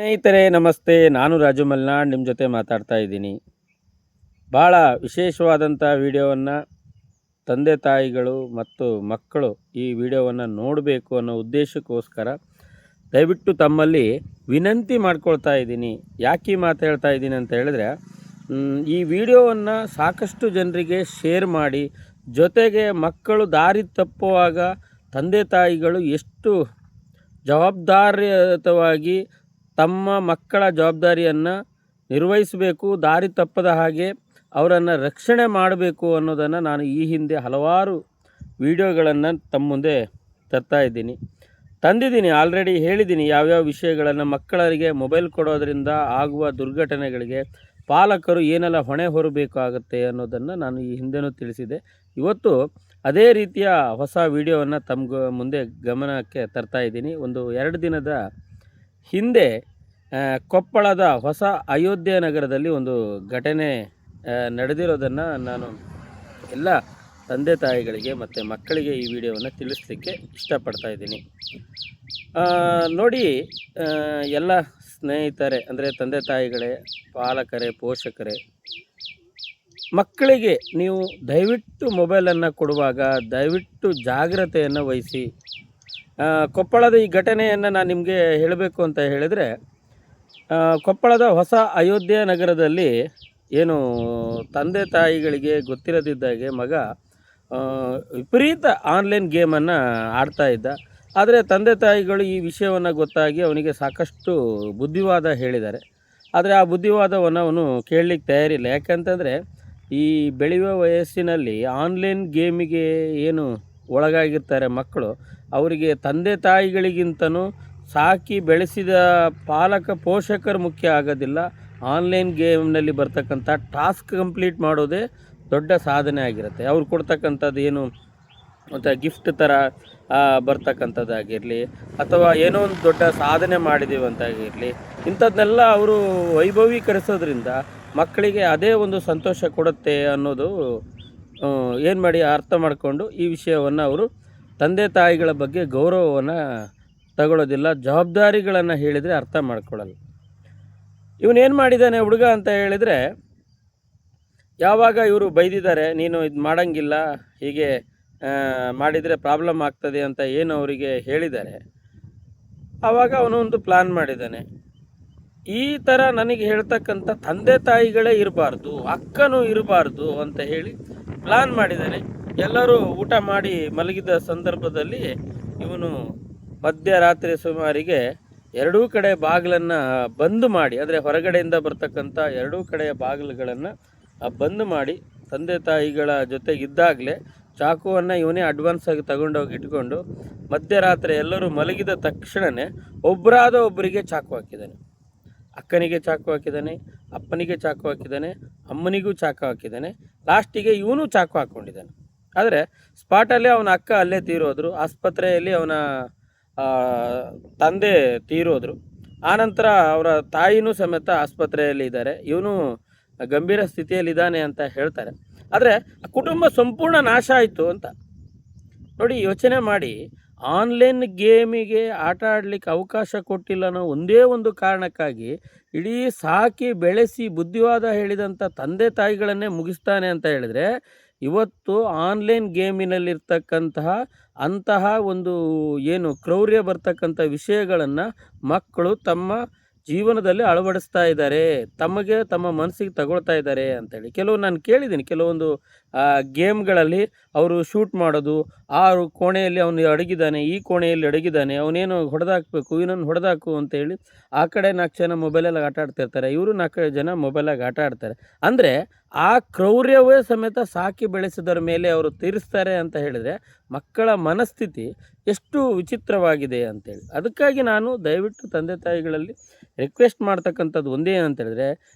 ಸ್ನೇಹಿತರೆ ನಮಸ್ತೆ. ನಾನು ರಾಜು ಮಲ್ನಾಡ್ ನಿಮ್ಮ ಜೊತೆ ಮಾತಾಡ್ತಾ ಇದ್ದೀನಿ. ಭಾಳ ವಿಶೇಷವಾದಂಥ ವಿಡಿಯೋವನ್ನು ತಂದೆ ತಾಯಿಗಳು ಮತ್ತು ಮಕ್ಕಳು ಈ ವಿಡಿಯೋವನ್ನು ನೋಡಬೇಕು ಅನ್ನೋ ಉದ್ದೇಶಕ್ಕೋಸ್ಕರ ದಯವಿಟ್ಟು ತಮ್ಮಲ್ಲಿ ವಿನಂತಿ ಮಾಡ್ಕೊಳ್ತಾ ಇದ್ದೀನಿ. ಯಾಕೆ ಮಾತು ಹೇಳ್ತಾ ಇದ್ದೀನಿ ಅಂತ ಹೇಳಿದ್ರೆ, ಈ ವಿಡಿಯೋವನ್ನು ಸಾಕಷ್ಟು ಜನರಿಗೆ ಶೇರ್ ಮಾಡಿ, ಜೊತೆಗೆ ಮಕ್ಕಳು ದಾರಿ ತಪ್ಪುವಾಗ ತಂದೆ ತಾಯಿಗಳು ಎಷ್ಟು ಜವಾಬ್ದಾರಿಯುತವಾಗಿ ತಮ್ಮ ಮಕ್ಕಳ ಜವಾಬ್ದಾರಿಯನ್ನು ನಿರ್ವಹಿಸಬೇಕು, ದಾರಿ ತಪ್ಪದ ಹಾಗೆ ಅವರನ್ನು ರಕ್ಷಣೆ ಮಾಡಬೇಕು ಅನ್ನೋದನ್ನು ನಾನು ಈ ಹಿಂದೆ ಹಲವಾರು ವಿಡಿಯೋಗಳನ್ನು ತಮ್ಮ ಮುಂದೆ ತಂದಿದ್ದೀನಿ. ಆಲ್ರೆಡಿ ಹೇಳಿದ್ದೀನಿ ಯಾವ್ಯಾವ ವಿಷಯಗಳನ್ನು. ಮಕ್ಕಳರಿಗೆ ಮೊಬೈಲ್ ಕೊಡೋದರಿಂದ ಆಗುವ ದುರ್ಘಟನೆಗಳಿಗೆ ಪಾಲಕರು ಏನೆಲ್ಲ ಹೊಣೆ ಹೊರಬೇಕಾಗುತ್ತೆ ಅನ್ನೋದನ್ನು ನಾನು ಈ ಹಿಂದೆನೂ ತಿಳಿಸಿದೆ. ಇವತ್ತು ಅದೇ ರೀತಿಯ ಹೊಸ ವಿಡಿಯೋವನ್ನು ತಮ್ಮ ಮುಂದೆ ಗಮನಕ್ಕೆ ತರ್ತಾಯಿದ್ದೀನಿ. ಒಂದು 2 ದಿನದ ಹಿಂದೆ ಕೊಪ್ಪಳದ ಹೊಸ ಅಯೋಧ್ಯೆ ನಗರದಲ್ಲಿ ಒಂದು ಘಟನೆ ನಡೆದಿರೋದನ್ನು ನಾನು ಎಲ್ಲ ತಂದೆ ತಾಯಿಗಳಿಗೆ ಮತ್ತು ಮಕ್ಕಳಿಗೆ ಈ ವಿಡಿಯೋವನ್ನು ತಿಳಿಸ್ಲಿಕ್ಕೆ ಇಷ್ಟಪಡ್ತಾಯಿದ್ದೀನಿ. ನೋಡಿ, ಎಲ್ಲ ಸ್ನೇಹಿತರೆ, ಅಂದರೆ ತಂದೆ ತಾಯಿಗಳೇ, ಪಾಲಕರೇ, ಪೋಷಕರೇ, ಮಕ್ಕಳಿಗೆ ನೀವು ದಯವಿಟ್ಟು ಮೊಬೈಲನ್ನು ಕೊಡುವಾಗ ದಯವಿಟ್ಟು ಜಾಗ್ರತೆಯನ್ನು ವಹಿಸಿ. ಕೊಪ್ಪಳದ ಈ ಘಟನೆಯನ್ನು ನಾನು ನಿಮಗೆ ಹೇಳಬೇಕು ಅಂತ ಹೇಳಿದರೆ, ಕೊಪ್ಪಳದ ಹೊಸ ಅಯೋಧ್ಯೆ ನಗರದಲ್ಲಿ ಏನು ತಂದೆ ತಾಯಿಗಳಿಗೆ ಗೊತ್ತಿರದಿದ್ದಾಗೆ ಮಗ ವಿಪರೀತ ಆನ್ಲೈನ್ ಗೇಮನ್ನು ಆಡ್ತಾಯಿದ್ದ. ಆದರೆ ತಂದೆ ತಾಯಿಗಳು ಈ ವಿಷಯವನ್ನು ಗೊತ್ತಾಗಿ ಅವನಿಗೆ ಸಾಕಷ್ಟು ಬುದ್ಧಿವಾದ ಹೇಳಿದ್ದಾರೆ. ಆದರೆ ಆ ಬುದ್ಧಿವಾದವನ್ನು ಅವನು ಕೇಳಲಿಕ್ಕೆ ತಯಾರಿಲ್ಲ. ಯಾಕಂತಂದರೆ ಈ ಬೆಳೆಯುವ ವಯಸ್ಸಿನಲ್ಲಿ ಆನ್ಲೈನ್ ಗೇಮಿಗೆ ಏನು ಒಳಗಾಗಿರ್ತಾರೆ ಮಕ್ಕಳು, ಅವರಿಗೆ ತಂದೆ ತಾಯಿಗಳಿಗಿಂತನೂ ಸಾಕಿ ಬೆಳೆಸಿದ ಪಾಲಕ ಪೋಷಕರು ಮುಖ್ಯ ಆಗೋದಿಲ್ಲ. ಆನ್ಲೈನ್ ಗೇಮ್ನಲ್ಲಿ ಬರ್ತಕ್ಕಂಥ ಟಾಸ್ಕ್ ಕಂಪ್ಲೀಟ್ ಮಾಡೋದೇ ದೊಡ್ಡ ಸಾಧನೆ ಆಗಿರುತ್ತೆ. ಅವ್ರು ಕೊಡ್ತಕ್ಕಂಥದ್ದು ಏನು ಮತ್ತು ಗಿಫ್ಟ್ ಥರ ಬರ್ತಕ್ಕಂಥದ್ದಾಗಿರಲಿ, ಅಥವಾ ಏನೋ ಒಂದು ದೊಡ್ಡ ಸಾಧನೆ ಮಾಡಿದ್ದೀವಿ ಅಂತಾಗಿರಲಿ, ಇಂಥದ್ದನ್ನೆಲ್ಲ ಅವರು ವೈಭವೀಕರಿಸೋದ್ರಿಂದ ಮಕ್ಕಳಿಗೆ ಅದೇ ಒಂದು ಸಂತೋಷ ಕೊಡುತ್ತೆ ಅನ್ನೋದು ಏನು ಮಾಡಿ ಅರ್ಥ ಮಾಡಿಕೊಂಡು ಈ ವಿಷಯವನ್ನು ಅವರು ತಂದೆ ತಾಯಿಗಳ ಬಗ್ಗೆ ಗೌರವವನ್ನು ತಗೊಳ್ಳೋದಿಲ್ಲ. ಜವಾಬ್ದಾರಿಗಳನ್ನು ಹೇಳಿದರೆ ಅರ್ಥ ಮಾಡ್ಕೊಳ್ಳಲ್ಲ. ಇವನೇನು ಮಾಡಿದ್ದಾನೆ ಹುಡುಗ ಅಂತ ಹೇಳಿದರೆ, ಯಾವಾಗ ಇವರು ಬೈದಿದ್ದಾರೆ, ನೀನು ಇದು ಮಾಡೋಂಗಿಲ್ಲ, ಹೀಗೆ ಮಾಡಿದರೆ ಪ್ರಾಬ್ಲಮ್ ಆಗ್ತದೆ ಅಂತ ಏನು ಅವರಿಗೆ ಹೇಳಿದ್ದಾರೆ, ಆವಾಗ ಅವನು ಒಂದು ಪ್ಲ್ಯಾನ್ ಮಾಡಿದ್ದಾನೆ. ಈ ಥರ ನನಗೆ ಹೇಳ್ತಕ್ಕಂಥ ತಂದೆ ತಾಯಿಗಳೇ ಇರಬಾರ್ದು, ಅಕ್ಕನೂ ಇರಬಾರ್ದು ಅಂತ ಹೇಳಿ ಪ್ಲ್ಯಾನ್ ಮಾಡಿದ್ದಾನೆ. ಎಲ್ಲರೂ ಊಟ ಮಾಡಿ ಮಲಗಿದ ಸಂದರ್ಭದಲ್ಲಿ ಇವನು ಮಧ್ಯರಾತ್ರಿ ಸುಮಾರಿಗೆ 2 ಕಡೆ ಬಾಗಿಲನ್ನು ಬಂದ್ ಮಾಡಿ, ಅಂದರೆ ಹೊರಗಡೆಯಿಂದ ಬರ್ತಕ್ಕಂಥ 2 ಕಡೆಯ ಬಾಗಿಲುಗಳನ್ನು ಬಂದ್ ಮಾಡಿ, ತಂದೆ ತಾಯಿಗಳ ಜೊತೆಗಿದ್ದಾಗಲೇ ಚಾಕುವನ್ನು ಇವನೇ ಅಡ್ವಾನ್ಸಾಗಿ ತಗೊಂಡೋಗಿ ಇಟ್ಕೊಂಡು ಮಧ್ಯರಾತ್ರಿ ಎಲ್ಲರೂ ಮಲಗಿದ ತಕ್ಷಣವೇ ಒಬ್ಬರಾದ ಒಬ್ಬರಿಗೆ ಚಾಕು ಹಾಕಿದ್ದಾನೆ. ಅಕ್ಕನಿಗೆ ಚಾಕು ಹಾಕಿದ್ದಾನೆ, ಅಪ್ಪನಿಗೆ ಚಾಕು ಹಾಕಿದ್ದಾನೆ, ಅಮ್ಮನಿಗೂ ಚಾಕು ಹಾಕಿದ್ದಾನೆ, ಲಾಸ್ಟಿಗೆ ಇವನು ಚಾಕು ಹಾಕ್ಕೊಂಡಿದ್ದಾನೆ. ಆದರೆ ಸ್ಪಾಟಲ್ಲೇ ಅವನ ಅಕ್ಕ ಅಲ್ಲೇ ತೀರೋದ್ರು, ಆಸ್ಪತ್ರೆಯಲ್ಲಿ ಅವನ ತಂದೆ ತೀರೋದ್ರು. ಆನಂತರ ಅವರ ತಾಯಿನೂ ಸಮೇತ ಆಸ್ಪತ್ರೆಯಲ್ಲಿ ಇದ್ದಾರೆ. ಇವನು ಗಂಭೀರ ಸ್ಥಿತಿಯಲ್ಲಿದ್ದಾನೆ ಅಂತ ಹೇಳ್ತಾರೆ. ಆದರೆ ಆ ಕುಟುಂಬ ಸಂಪೂರ್ಣ ನಾಶ ಆಯಿತು ಅಂತ ನೋಡಿ. ಯೋಚನೆ ಮಾಡಿ, ಆನ್ಲೈನ್ ಗೇಮಿಗೆ ಆಟ ಆಡಲಿಕ್ಕೆ ಅವಕಾಶ ಕೊಟ್ಟಿಲ್ಲ ಅನ್ನೋ ಒಂದೇ ಒಂದು ಕಾರಣಕ್ಕಾಗಿ ಇಡೀ ಸಾಕಿ ಬೆಳೆಸಿ ಬುದ್ಧಿವಾದ ಹೇಳಿದಂಥ ತಂದೆ ತಾಯಿಗಳನ್ನೇ ಮುಗಿಸ್ತಾನೆ ಅಂತ ಹೇಳಿದರೆ, ಇವತ್ತು ಆನ್ಲೈನ್ ಗೇಮಿನಲ್ಲಿರ್ತಕ್ಕಂತಹ ಅಂತಹ ಒಂದು ಏನು ಕ್ರೌರ್ಯ ಬರ್ತಕ್ಕಂಥ ವಿಷಯಗಳನ್ನು ಮಕ್ಕಳು ತಮ್ಮ ಜೀವನದಲ್ಲಿ ಅಳವಡಿಸ್ತಾ ಇದ್ದಾರೆ, ತಮ್ಮ ಮನಸ್ಸಿಗೆ ತಗೊಳ್ತಾ ಇದ್ದಾರೆ ಅಂತೇಳಿ. ನಾನು ಕೇಳಿದ್ದೀನಿ, ಕೆಲವೊಂದು ಗೇಮ್ಗಳಲ್ಲಿ ಅವರು ಶೂಟ್ ಮಾಡೋದು, ಆ ಕೋಣೆಯಲ್ಲಿ ಅವನು ಅಡಗಿದ್ದಾನೆ, ಈ ಕೋಣೆಯಲ್ಲಿ ಅಡಗಿದ್ದಾನೆ, ಅವನೇನು ಹೊಡೆದಾಕಬೇಕು, ಇವನನ್ನು ಹೊಡೆದಾಕು ಅಂತೇಳಿ ಆ ಕಡೆ 4 ಜನ ಮೊಬೈಲಲ್ಲಿ ಆಟ ಆಡ್ತಿರ್ತಾರೆ, ಇವರು 4 ಜನ ಮೊಬೈಲಾಗಿ ಆಟ ಆಡ್ತಾರೆ. ಅಂದರೆ ಆ ಕ್ರೌರ್ಯವೇ ಸಮೇತ ಸಾಕಿ ಬೆಳೆಸಿದರ ಮೇಲೆ ಅವರು ತೀರಿಸ್ತಾರೆ ಅಂತ ಹೇಳಿದರೆ ಮಕ್ಕಳ ಮನಸ್ಥಿತಿ ಎಷ್ಟು ವಿಚಿತ್ರವಾಗಿದೆ ಅಂತೇಳಿ. ಅದಕ್ಕಾಗಿ ನಾನು ದಯವಿಟ್ಟು ತಂದೆ ತಾಯಿಗಳಲ್ಲಿ ರಿಕ್ವೆಸ್ಟ್ ಮಾಡ್ತಕ್ಕಂಥದ್ದು ಒಂದೇ ಅಂತ ಹೇಳಿದ್ರೆ,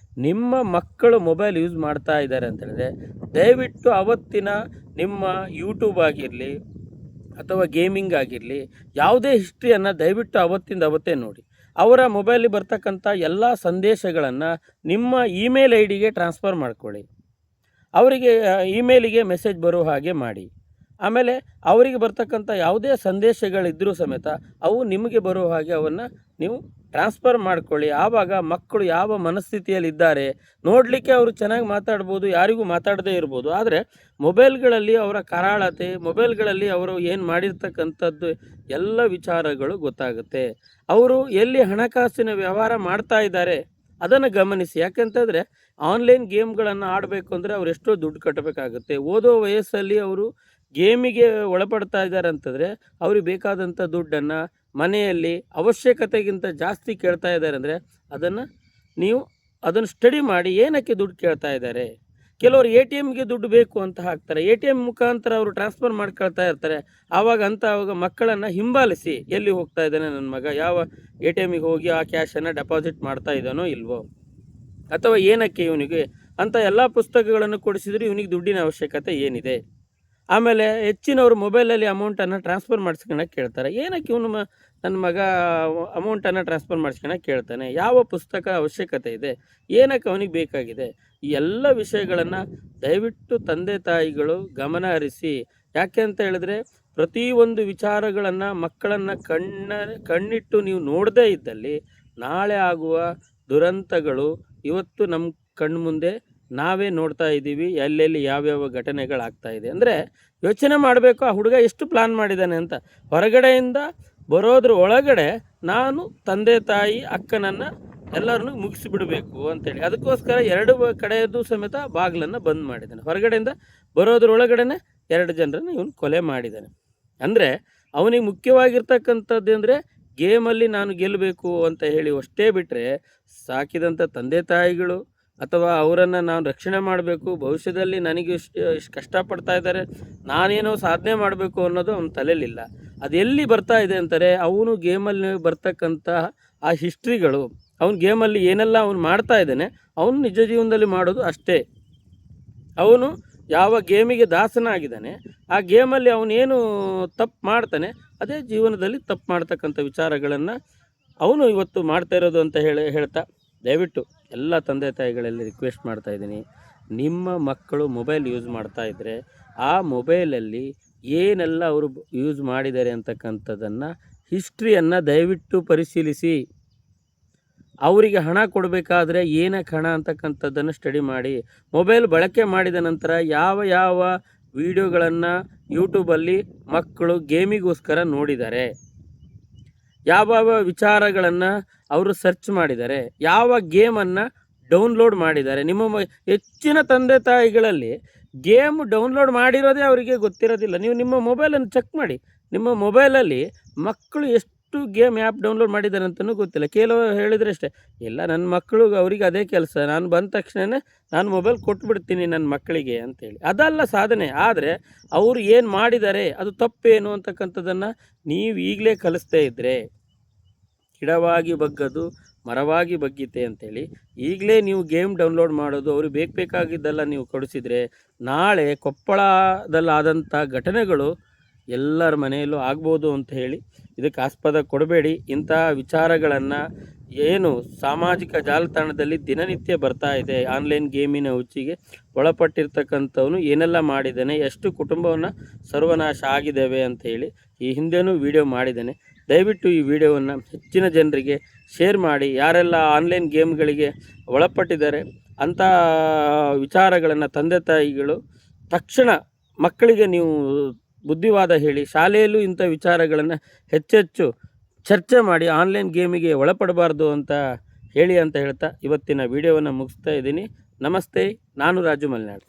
ನಿಮ್ಮ ಮಕ್ಕಳು ಮೊಬೈಲ್ ಯೂಸ್ ಮಾಡ್ತಾ ಇದ್ದಾರೆ ಅಂತ ಹೇಳಿದ್ರೆ ದಯವಿಟ್ಟು ಅವತ್ತಿನ ನಿಮ್ಮ ಯೂಟ್ಯೂಬ್ ಆಗಿರಲಿ ಅಥವಾ ಗೇಮಿಂಗ್ ಆಗಿರಲಿ, ಯಾವುದೇ ಹಿಸ್ಟ್ರಿಯನ್ನು ದಯವಿಟ್ಟು ಅವತ್ತಿಂದ ಅವತ್ತೇ ನೋಡಿ. ಅವರ ಮೊಬೈಲಿಗೆ ಬರ್ತಕ್ಕಂಥ ಎಲ್ಲ ಸಂದೇಶಗಳನ್ನು ನಿಮ್ಮ ಇಮೇಲ್ ಐ ಡಿಗೆ ಟ್ರಾನ್ಸ್ಫರ್ ಮಾಡ್ಕೊಳ್ಳಿ. ಅವರಿಗೆ ಇಮೇಲಿಗೆ ಮೆಸೇಜ್ ಬರೋ ಹಾಗೆ ಮಾಡಿ. ಆಮೇಲೆ ಅವರಿಗೆ ಬರ್ತಕ್ಕಂಥ ಯಾವುದೇ ಸಂದೇಶಗಳಿದ್ದರೂ ಸಮೇತ ಅವು ನಿಮಗೆ ಬರೋ ಹಾಗೆ ಅವನ್ನು ನೀವು ಟ್ರಾನ್ಸ್ಫರ್ ಮಾಡ್ಕೊಳ್ಳಿ. ಆವಾಗ ಮಕ್ಕಳು ಯಾವ ಮನಸ್ಥಿತಿಯಲ್ಲಿದ್ದಾರೆ ನೋಡಲಿಕ್ಕೆ ಅವರು ಚೆನ್ನಾಗಿ ಮಾತಾಡ್ಬೋದು, ಯಾರಿಗೂ ಮಾತಾಡದೇ ಇರ್ಬೋದು. ಆದರೆ ಮೊಬೈಲ್ಗಳಲ್ಲಿ ಅವರ ಕರಾಳತೆ, ಮೊಬೈಲ್ಗಳಲ್ಲಿ ಅವರು ಏನು ಮಾಡಿರ್ತಕ್ಕಂಥದ್ದು ಎಲ್ಲ ವಿಚಾರಗಳು ಗೊತ್ತಾಗುತ್ತೆ. ಅವರು ಎಲ್ಲಿ ಹಣಕಾಸಿನ ವ್ಯವಹಾರ ಮಾಡ್ತಾ ಇದ್ದಾರೆ ಅದನ್ನು ಗಮನಿಸಿ. ಯಾಕಂತಂದರೆ ಆನ್ಲೈನ್ ಗೇಮ್ಗಳನ್ನು ಆಡಬೇಕು ಅಂದರೆ ಅವ್ರು ಎಷ್ಟೋ ದುಡ್ಡು ಕಟ್ಟಬೇಕಾಗುತ್ತೆ. ಓದೋ ವಯಸ್ಸಲ್ಲಿ ಅವರು ಗೇಮಿಗೆ ಒಳಪಡ್ತಾ ಇದ್ದಾರೆ ಅಂತಂದರೆ ಅವ್ರಿಗೆ ಬೇಕಾದಂಥ ದುಡ್ಡನ್ನು ಮನೆಯಲ್ಲಿ ಅವಶ್ಯಕತೆಗಿಂತ ಜಾಸ್ತಿ ಕೇಳ್ತಾ ಇದ್ದಾರೆ ಅಂದರೆ ಅದನ್ನು ಸ್ಟಡಿ ಮಾಡಿ ಏನಕ್ಕೆ ದುಡ್ಡು ಕೇಳ್ತಾ ಇದ್ದಾರೆ. ಕೆಲವರು ATMಗೆ ದುಡ್ಡು ಬೇಕು ಅಂತ ಹಾಕ್ತಾರೆ, ATM ಮುಖಾಂತರ ಅವರು ಟ್ರಾನ್ಸ್ಫರ್ ಮಾಡ್ಕೊಳ್ತಾ ಇರ್ತಾರೆ. ಆವಾಗ ಮಕ್ಕಳನ್ನು ಹಿಂಬಾಲಿಸಿ, ಎಲ್ಲಿ ಹೋಗ್ತಾ ಇದ್ದಾನೆ ನನ್ನ ಮಗ, ಯಾವ ATMಗೆ ಹೋಗಿ ಆ ಕ್ಯಾಶನ್ನು ಡೆಪಾಸಿಟ್ ಮಾಡ್ತಾ ಇದ್ದಾನೋ ಇಲ್ವೋ, ಅಥವಾ ಏನಕ್ಕೆ ಇವನಿಗೆ ಅಂತ ಎಲ್ಲ ಪುಸ್ತಕಗಳನ್ನು ಕೊಡಿಸಿದ್ರೆ ಇವನಿಗೆ ದುಡ್ಡಿನ ಅವಶ್ಯಕತೆ ಏನಿದೆ. ಆಮೇಲೆ ಹೆಚ್ಚಿನವರು ಮೊಬೈಲಲ್ಲಿ ಅಮೌಂಟನ್ನು ಟ್ರಾನ್ಸ್ಫರ್ ಮಾಡಿಸ್ಕೊಳಕ್ಕೆ ಕೇಳ್ತಾರೆ. ಏನಕ್ಕೆ ಇವನು ನನ್ನ ಮಗ ಅಮೌಂಟನ್ನು ಟ್ರಾನ್ಸ್ಫರ್ ಮಾಡಿಸ್ಕೊಳಕ್ಕೆ ಕೇಳ್ತಾನೆ, ಯಾವ ಪುಸ್ತಕ ಅವಶ್ಯಕತೆ ಇದೆ, ಏನಕ್ಕೆ ಅವನಿಗೆ ಬೇಕಾಗಿದೆ, ಈ ಎಲ್ಲ ವಿಷಯಗಳನ್ನು ದಯವಿಟ್ಟು ತಂದೆ ತಾಯಿಗಳು ಗಮನ ಹರಿಸಿ. ಯಾಕೆ ಅಂತ ಹೇಳಿದ್ರೆ ಪ್ರತಿಯೊಂದು ವಿಚಾರಗಳನ್ನು ಮಕ್ಕಳನ್ನು ಕಣ್ಣಿಟ್ಟು ನೀವು ನೋಡದೇ ಇದ್ದಲ್ಲಿ ನಾಳೆ ಆಗುವ ದುರಂತಗಳು ಇವತ್ತು ನಮ್ಮ ಕಣ್ಣು ಮುಂದೆ ನಾವೇ ನೋಡ್ತಾ ಇದ್ದೀವಿ. ಎಲ್ಲೆಲ್ಲಿ ಯಾವ್ಯಾವ ಘಟನೆಗಳಾಗ್ತಾ ಇದೆ ಅಂದರೆ ಯೋಚನೆ ಮಾಡಬೇಕು, ಆ ಹುಡುಗ ಎಷ್ಟು ಪ್ಲಾನ್ ಮಾಡಿದ್ದಾನೆ ಅಂತ. ಹೊರಗಡೆಯಿಂದ ಬರೋದ್ರ ಒಳಗಡೆ ನಾನು ತಂದೆ ತಾಯಿ ಅಕ್ಕನನ್ನು ಎಲ್ಲರನ್ನೂ ಮುಗಿಸಿಬಿಡಬೇಕು ಅಂತೇಳಿ ಅದಕ್ಕೋಸ್ಕರ 2 ಕಡೆಯದು ಸಮೇತ ಬಾಗಿಲನ್ನು ಬಂದ್ ಮಾಡಿದ್ದಾನೆ. ಹೊರಗಡೆಯಿಂದ ಬರೋದ್ರೊಳಗಡೆ 2 ಜನರನ್ನು ಇವನು ಕೊಲೆ ಮಾಡಿದ್ದಾನೆ. ಅಂದರೆ ಅವನಿಗೆ ಮುಖ್ಯವಾಗಿರ್ತಕ್ಕಂಥದ್ದು ಅಂದರೆ ಗೇಮಲ್ಲಿ ನಾನು ಗೆಲ್ಲಬೇಕು ಅಂತ ಹೇಳಿ ಅಷ್ಟೇ ಬಿಟ್ಟರೆ ಸಾಕಿದಂಥ ತಂದೆ ತಾಯಿಗಳು ಅಥವಾ ಅವರನ್ನು ನಾನು ರಕ್ಷಣೆ ಮಾಡಬೇಕು, ಭವಿಷ್ಯದಲ್ಲಿ ನನಗೆ ಇಷ್ಟು ಕಷ್ಟಪಡ್ತಾ ಇದ್ದಾರೆ, ನಾನೇನೋ ಸಾಧನೆ ಮಾಡಬೇಕು ಅನ್ನೋದು ಅವನ ತಲೆಯಲ್ಲಿಲ್ಲ. ಅದೆಲ್ಲಿ ಬರ್ತಾ ಇದೆ ಅಂತಾರೆ, ಅವನು ಗೇಮಲ್ಲಿ ಬರ್ತಕ್ಕಂಥ ಆ ಹಿಸ್ಟ್ರಿಗಳು, ಅವನು ಗೇಮಲ್ಲಿ ಏನೆಲ್ಲ ಅವನು ಮಾಡ್ತಾ ಇದ್ದಾನೆ ಅವನು ನಿಜ ಜೀವನದಲ್ಲಿ ಮಾಡೋದು ಅಷ್ಟೇ. ಅವನು ಯಾವ ಗೇಮಿಗೆ ದಾಸನಾಗಿದ್ದಾನೆ ಆ ಗೇಮಲ್ಲಿ ಅವನೇನು ತಪ್ಪು ಮಾಡ್ತಾನೆ ಅದೇ ಜೀವನದಲ್ಲಿ ತಪ್ಪು ಮಾಡ್ತಕ್ಕಂಥ ವಿಚಾರಗಳನ್ನು ಅವನು ಇವತ್ತು ಮಾಡ್ತಾ ಇರೋದು ಅಂತ ಹೇಳ್ತಾ ದಯವಿಟ್ಟು ಎಲ್ಲ ತಂದೆ ತಾಯಿಗಳಲ್ಲಿ ರಿಕ್ವೆಸ್ಟ್ ಮಾಡ್ತಾ ಇದ್ದೀನಿ, ನಿಮ್ಮ ಮಕ್ಕಳು ಮೊಬೈಲ್ ಯೂಸ್ ಮಾಡ್ತಾ ಇದ್ದರೆ ಆ ಮೊಬೈಲಲ್ಲಿ ಏನೆಲ್ಲ ಅವರು ಯೂಸ್ ಮಾಡಿದ್ದಾರೆ ಅಂತಕ್ಕಂಥದ್ದನ್ನು ಹಿಸ್ಟ್ರಿಯನ್ನು ದಯವಿಟ್ಟು ಪರಿಶೀಲಿಸಿ. ಅವರಿಗೆ ಹಣ ಕೊಡಬೇಕಾದ್ರೆ ಏನಕ್ಕೆ ಹಣ ಅಂತಕ್ಕಂಥದ್ದನ್ನು ಸ್ಟಡಿ ಮಾಡಿ. ಮೊಬೈಲ್ ಬಳಕೆ ಮಾಡಿದ ನಂತರ ಯಾವ ವಿಡಿಯೋಗಳನ್ನು ಯೂಟ್ಯೂಬಲ್ಲಿ ಮಕ್ಕಳು ಗೇಮಿಗೋಸ್ಕರ ನೋಡಿದ್ದಾರೆ, ಯಾವ ವಿಚಾರಗಳನ್ನು ಅವರು ಸರ್ಚ್ ಮಾಡಿದ್ದಾರೆ, ಯಾವ ಗೇಮನ್ನು ಡೌನ್ಲೋಡ್ ಮಾಡಿದ್ದಾರೆ. ಹೆಚ್ಚಿನ ತಂದೆ ತಾಯಿಗಳಲ್ಲಿ ಗೇಮ್ ಡೌನ್ಲೋಡ್ ಮಾಡಿರೋದೇ ಅವರಿಗೆ ಗೊತ್ತಿರೋದಿಲ್ಲ. ನೀವು ನಿಮ್ಮ ಮೊಬೈಲನ್ನು ಚೆಕ್ ಮಾಡಿ, ನಿಮ್ಮ ಮೊಬೈಲಲ್ಲಿ ಮಕ್ಕಳು ಎಷ್ಟು ಗೇಮ್ ಆ್ಯಪ್ ಡೌನ್ಲೋಡ್ ಮಾಡಿದ್ದಾರೆ ಅಂತಲೂ ಗೊತ್ತಿಲ್ಲ. ಕೆಲವರು ಹೇಳಿದರೆ ಅಷ್ಟೇ, ಇಲ್ಲ ನನ್ನ ಮಕ್ಕಳು ಅವರಿಗೆ ಅದೇ ಕೆಲಸ, ನಾನು ಬಂದ ತಕ್ಷಣ ನಾನು ಮೊಬೈಲ್ ಕೊಟ್ಬಿಡ್ತೀನಿ ನನ್ನ ಮಕ್ಕಳಿಗೆ ಅಂತೇಳಿ. ಅದಲ್ಲ ಸಾಧನೆ. ಆದರೆ ಅವರು ಏನು ಮಾಡಿದ್ದಾರೆ ಅದು ತಪ್ಪೇನು ಅಂತಕ್ಕಂಥದ್ದನ್ನು ನೀವು ಈಗಲೇ ಕಲಿಸ್ತಾ ಇದ್ದರೆ ಗಿಡವಾಗಿ ಬಗ್ಗದು ಮರವಾಗಿ ಬಗ್ಗೀತೆ ಅಂತೇಳಿ ಈಗಲೇ ನೀವು ಗೇಮ್ ಡೌನ್ಲೋಡ್ ಮಾಡೋದು ಅವ್ರಿಗೆ ಬೇಕಾಗಿದ್ದೆಲ್ಲ ನೀವು ಕೊಡಿಸಿದರೆ ನಾಳೆ ಕೊಪ್ಪಳದಲ್ಲಾದಂಥ ಘಟನೆಗಳು ಎಲ್ಲರ ಮನೆಯಲ್ಲೂ ಆಗ್ಬೋದು ಅಂತ ಹೇಳಿ ಇದಕ್ಕೆ ಆಸ್ಪದ ಕೊಡಬೇಡಿ. ಇಂಥ ವಿಚಾರಗಳನ್ನು ಏನು ಸಾಮಾಜಿಕ ಜಾಲತಾಣದಲ್ಲಿ ದಿನನಿತ್ಯ ಬರ್ತಾ ಇದೆ, ಆನ್ಲೈನ್ ಗೇಮಿನ ಹುಚ್ಚಿಗೆ ಒಳಪಟ್ಟಿರ್ತಕ್ಕಂಥವನು ಏನೆಲ್ಲ ಮಾಡಿದ್ದಾನೆ, ಎಷ್ಟು ಕುಟುಂಬವನ್ನು ಸರ್ವನಾಶ ಆಗಿದ್ದಾವೆ ಅಂಥೇಳಿ ಈ ಹಿಂದೆನೂ ವಿಡಿಯೋ ಮಾಡಿದ್ದಾನೆ. ದಯವಿಟ್ಟು ಈ ವಿಡಿಯೋವನ್ನು ಹೆಚ್ಚಿನ ಜನರಿಗೆ ಶೇರ್ ಮಾಡಿ. ಯಾರೆಲ್ಲ ಆನ್ಲೈನ್ ಗೇಮ್ಗಳಿಗೆ ಒಳಪಟ್ಟಿದ್ದಾರೆ ಅಂಥ ವಿಚಾರಗಳನ್ನು ತಂದೆ ತಾಯಿಗಳು ತಕ್ಷಣ ಮಕ್ಕಳಿಗೆ ನೀವು ಬುದ್ಧಿವಾದ ಹೇಳಿ, ಶಾಲೆಯಲ್ಲೂ ಇಂಥ ವಿಚಾರಗಳನ್ನು ಹೆಚ್ಚೆಚ್ಚು ಚರ್ಚೆ ಮಾಡಿ ಆನ್ಲೈನ್ ಗೇಮಿಗೆ ಒಳಪಡಬಾರ್ದು ಅಂತ ಹೇಳಿ ಅಂತ ಹೇಳ್ತಾ ಇವತ್ತಿನ ವಿಡಿಯೋವನ್ನು ಮುಗಿಸ್ತಾ ಇದ್ದೀನಿ. ನಮಸ್ತೆ, ನಾನು ರಾಜು ಮಲ್ನಾಡ್.